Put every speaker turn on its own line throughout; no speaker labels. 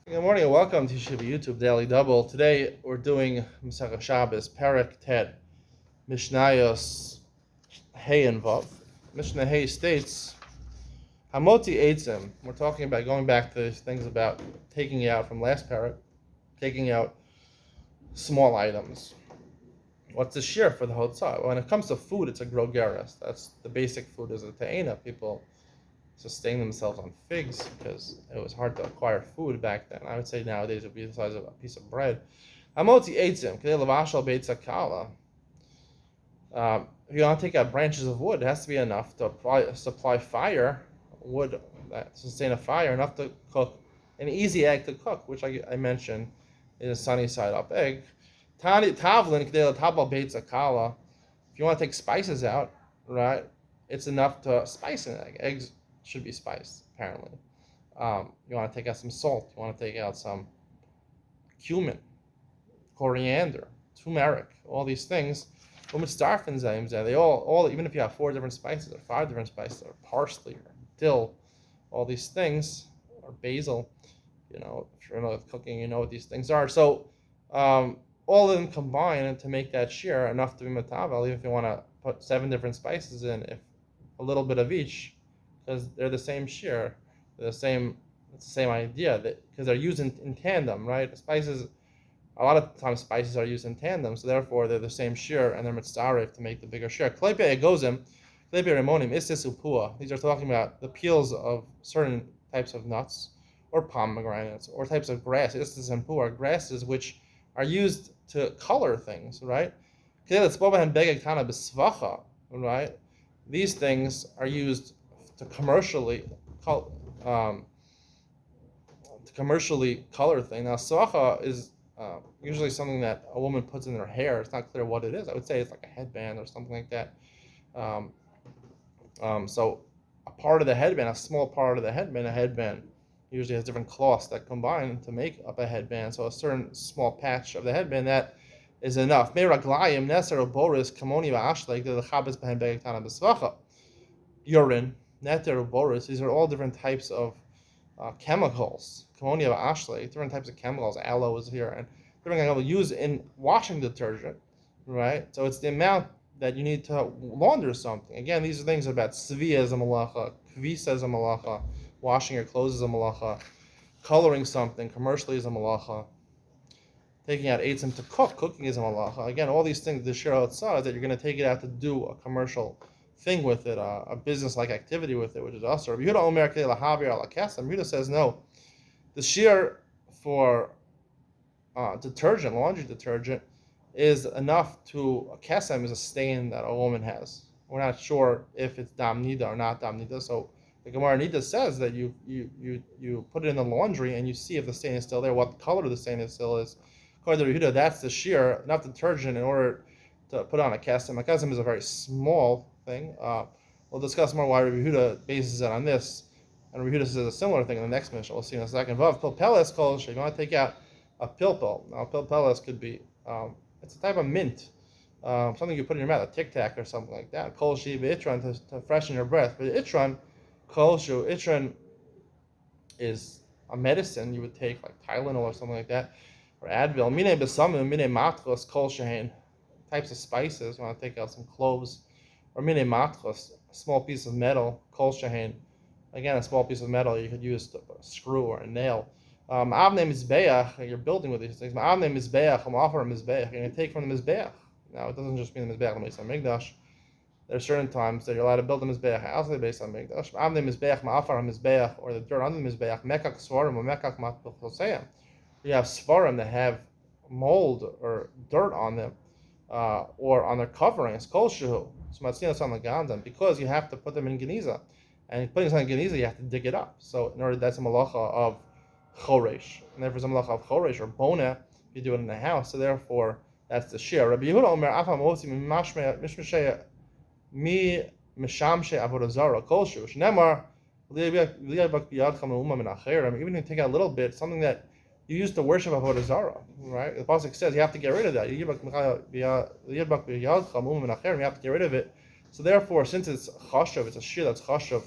Good morning and welcome to Shiva YouTube Daily Double. Today we're doing Masechah Shabbos, Perek Tet, Mishnayos Hey and Vav. Mishnah Hey states, Hamoti Eitzim. We're talking about going back to things about taking out from last Perek, taking out small items. What's the shear for the Hotzah? When it comes to food, it's a grogeres. That's the basic food is a ta'ena. People sustain themselves on figs because it was hard to acquire food back then. I would say nowadays it would be the size of a piece of bread. Amoti eitzim, k'dei levashal beitza kala. If you want to take out branches of wood, it has to be enough to supply fire, wood that sustain a fire, enough to cook an easy egg to cook, which I mentioned is a sunny side up egg. Tavlin k'dei letabal beitza kala. If you want to take spices out, right, it's enough to spice an egg. Eggs should be spiced, apparently. You want to take out some salt. You want to take out some cumin, coriander, turmeric, all these things. They all, even if you have 4 different spices or 5 different spices, or parsley or dill, all these things, or basil, if you're in cooking, you know what these things are. So all of them combine to make that shear enough to be matavel, even if you want to put 7 different spices in, if a little bit of each, because they're the same shear, it's the same idea, because they're used in tandem, right? Spices, a lot of times spices are used in tandem, so therefore they're the same shear, and they're mitzaref to make the bigger shear. Klepe egozim, klepe remonim, istis upua. These are talking about the peels of certain types of nuts, or pomegranates, or types of grass. Istis and pua are grasses which are used to color things, right? Right? These things are used to commercially color thing. Now, swacha is usually something that a woman puts in her hair. It's not clear what it is. I would say it's like a headband or something like that. So a part of the headband, a small part of the headband, usually has different cloths that combine to make up a headband. So a certain small patch of the headband, that is enough. Urine, neter, boris, these are all different types of chemicals. Ammonia, ashley, different types of chemicals. Aloe is here, and different chemicals used in washing detergent, right? So it's the amount that you need to launder something. Again, these are things about svi as a malacha, kvisa as a malacha, washing your clothes as a malacha, coloring something commercially as a malacha, taking out eitzim to cooking is a malacha. Again, all these things, the shir outside, is that you're going to take it out to do a commercial thing with it, a business-like activity with it, which is also. Yehuda says no. The shear for detergent, laundry detergent, is enough to a kesem is a stain that a woman has. We're not sure if it's dam nida or not dam nida. So the Gemara Nida says that you put it in the laundry and you see if the stain is still there, what color the stain still is. According to Yehuda, that's the shear, enough detergent in order to put on a kesem. A kesem is a very small thing. We'll discuss more why Rabbi Yehuda bases it on this, and Rabbi Yehuda says a similar thing in the next Mishnah. We'll see in a second. Vav pilpeles kol you want to take out a pilpel. Now, pilpeles could be it's a type of mint, something you put in your mouth, a tic tac or something like that. Kol shi itran to freshen your breath. But itran, kol shu itran is a medicine you would take, like Tylenol or something like that, or Advil. Mine besamim, mine matros, kol shehin. Types of spices. You want to take out some cloves. Or mine matros, a small piece of metal, kol shehin. Again, a small piece of metal you could use to put a screw or a nail. Avnei mizbeach, you're building with these things. Avnei mizbeach, ma'afar mizbeach. You're going to take from the mizbeach. Now, it doesn't just mean the mizbeach based on migdash. There are certain times that you're allowed to build a mizbeach outside based on migdash. Avnei mizbeach, ma'afar mizbeach, or the dirt under the mizbeach. Mekach svarim or mekach matbechoseyam. You have svarim that have mold or dirt on them, or on their coverings. Kol shehu. Because you have to put them in geniza, and putting something in geniza, you have to dig it up. So in order, that's a malacha of choresh, and therefore it's a malacha of choresh or bona. You do it in the house, so therefore that's the shear. Rabbi Yehuda Omer Afam Osi Mishmeshaya Mi Mishamshe Avodah Kolshu Shnemar Liyabak Biyadcham Umam and Acherim. Even if you take out a little bit, something that you used to worship Avodah Zarah, right? The pasuk says you have to get rid of that. You have to get rid of it. So therefore, since it's chashuv, it's a shir that's chashuv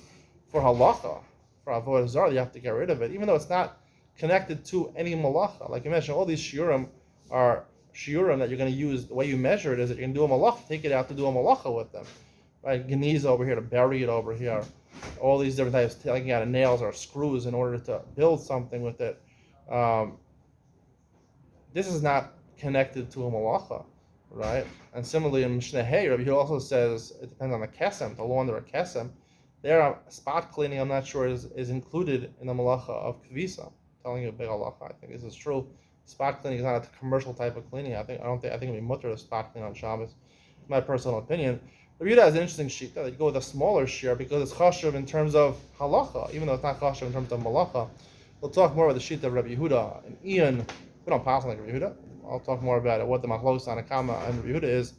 for halacha, for avodah zarah, you have to get rid of it, even though it's not connected to any malacha. Like you mentioned, all these shiurim are shiurim that you're going to use. The way you measure it is that you're going to do a malacha, take it out to do a malacha with them. Right? Geniza over here to bury it over here. All these different types, taking out of nails or screws in order to build something with it. This is not connected to a malacha, right? And similarly in Mishnah Hey, Rabbi Yehuda also says it depends on the kesem, the law under a kesem. There, spot cleaning, I'm not sure is included in the malacha of kvisa. I'm telling you a big halacha. I think this is true. Spot cleaning is not a commercial type of cleaning. I think it'd be mutter to spot clean on Shabbos. My personal opinion. Rabbi Yehuda has an interesting shita that you go with a smaller shear because it's chashuv in terms of halacha, even though it's not chashuv in terms of malacha. We'll talk more about the shita of Rabbi Yehuda and Ian. We don't pass on like Rabbi Yehuda. I'll talk more about it, what the machlos on Akama and Rabbi Yehuda is,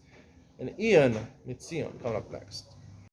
and Ian Mitzion coming up next.